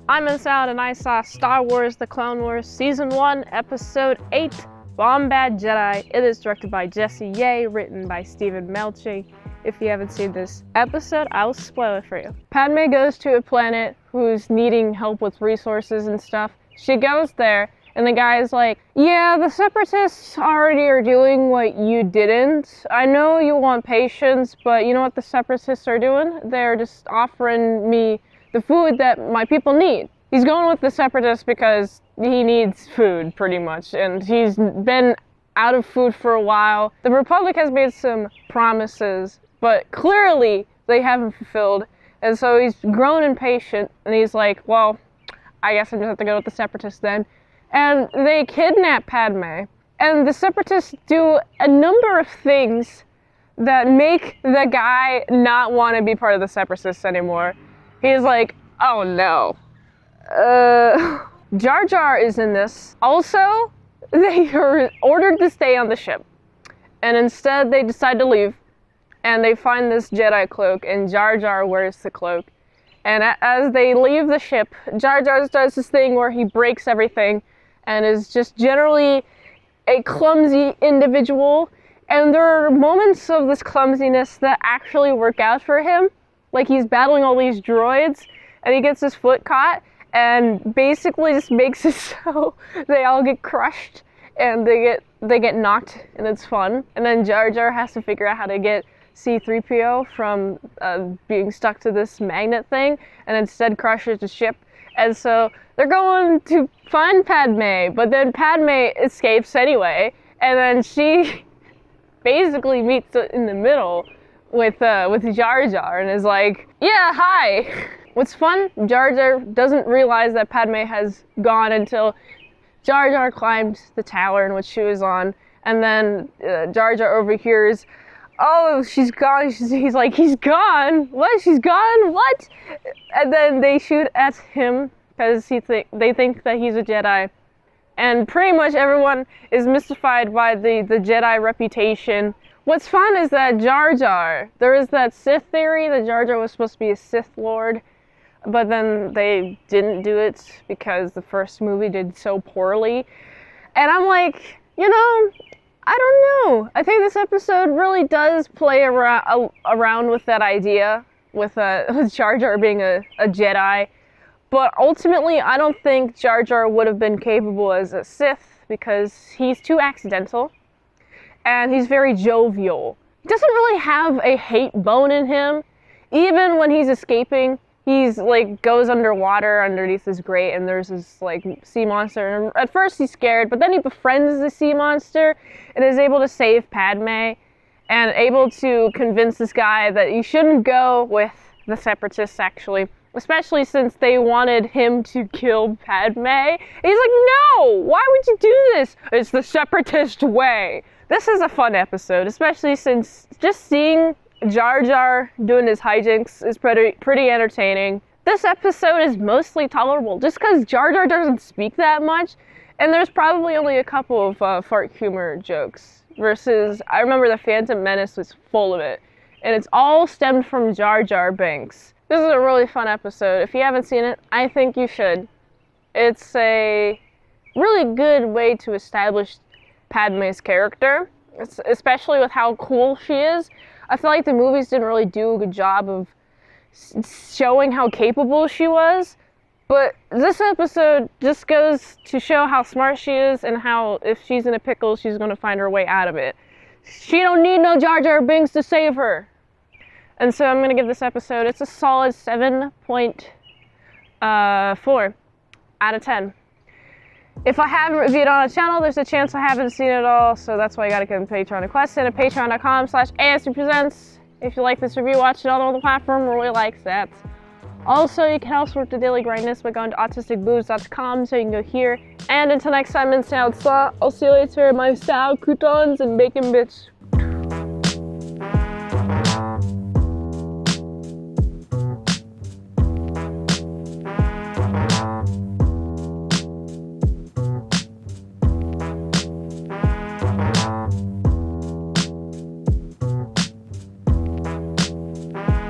I'm Insound and I saw Star Wars The Clone Wars Season 1, Episode 8, Bombad Jedi. It is directed by Jesse Ye, written by Stephen Melchi. If you haven't seen this episode, I will spoil it for you. Padme goes to a planet who's needing help with resources and stuff. She goes there, and the guy's like, yeah, the Separatists already are doing what you didn't. I know you want patience, but you know what the Separatists are doing? They're just offering me the food that my people need. He's going with the Separatists because he needs food, pretty much, and he's been out of food for a while. The Republic has made some promises, but clearly they haven't fulfilled, and so he's grown impatient, and he's like, well, I guess I just have to go with the Separatists then. And they kidnap Padme, and the Separatists do a number of things that make the guy not want to be part of the Separatists anymore. He's like, oh no. Jar Jar is in this. Also, they are ordered to stay on the ship, and instead they decide to leave, and they find this Jedi cloak, and Jar Jar wears the cloak. And as they leave the ship, Jar Jar does this thing where he breaks everything, and is just generally a clumsy individual. And there are moments of this clumsiness that actually work out for him. Like, he's battling all these droids, and he gets his foot caught, and basically just makes it so they all get crushed, and they get knocked, and it's fun. And then Jar Jar has to figure out how to get C-3PO from being stuck to this magnet thing, and instead crushes the ship. And so they're going to find Padme, but then Padme escapes anyway, and then she basically meets in the middle with Jar Jar and is like, yeah, hi. What's fun, Jar Jar doesn't realize that Padme has gone until Jar Jar climbed the tower in which she was on, and then Jar Jar overhears, oh, she's gone. He's like, he's gone? What? She's gone? What? And then they shoot at him because they think that he's a Jedi. And pretty much everyone is mystified by the Jedi reputation. What's fun is that Jar Jar, there is that Sith theory that Jar Jar was supposed to be a Sith Lord, but then they didn't do it because the first movie did so poorly. And I'm like, you know, I don't know. I think this episode really does play around with that idea, with Jar Jar being a Jedi. But ultimately, I don't think Jar Jar would have been capable as a Sith because he's too accidental. And he's very jovial. He doesn't really have a hate bone in him. Even when he's escaping, he's like goes underwater underneath this grate, and there's this like sea monster. And at first he's scared, but then he befriends the sea monster and is able to save Padme and able to convince this guy that you shouldn't go with the Separatists, actually, especially since they wanted him to kill Padme. And he's like, no, why would you do this? It's the Separatist way. This is a fun episode, especially since just seeing Jar Jar doing his hijinks is pretty entertaining. This episode is mostly tolerable just because Jar Jar doesn't speak that much, and there's probably only a couple of fart humor jokes, versus I remember The Phantom Menace was full of it, and it's all stemmed from Jar Jar Binks. This is a really fun episode. If you haven't seen it, I think you should. It's a really good way to establish Padme's character, especially with how cool she is. I feel like the movies didn't really do a good job of showing how capable she was, but this episode just goes to show how smart she is and how if she's in a pickle, she's going to find her way out of it. She don't need no Jar Jar Binks to save her. And so I'm going to give this episode, it's a solid 7.4 out of 10. If I haven't reviewed on a channel, there's a chance I haven't seen it all, so that's why you gotta come to Patreon Request and at patreon.com/ASDpresents. If you like this review, watch it on all the platform, really likes that. Also, you can help support the Daily Grindness by going to autisticboobs.com so you can go here. And until next time, Insound Saw, I'll see you later, my style croutons and bacon bitch.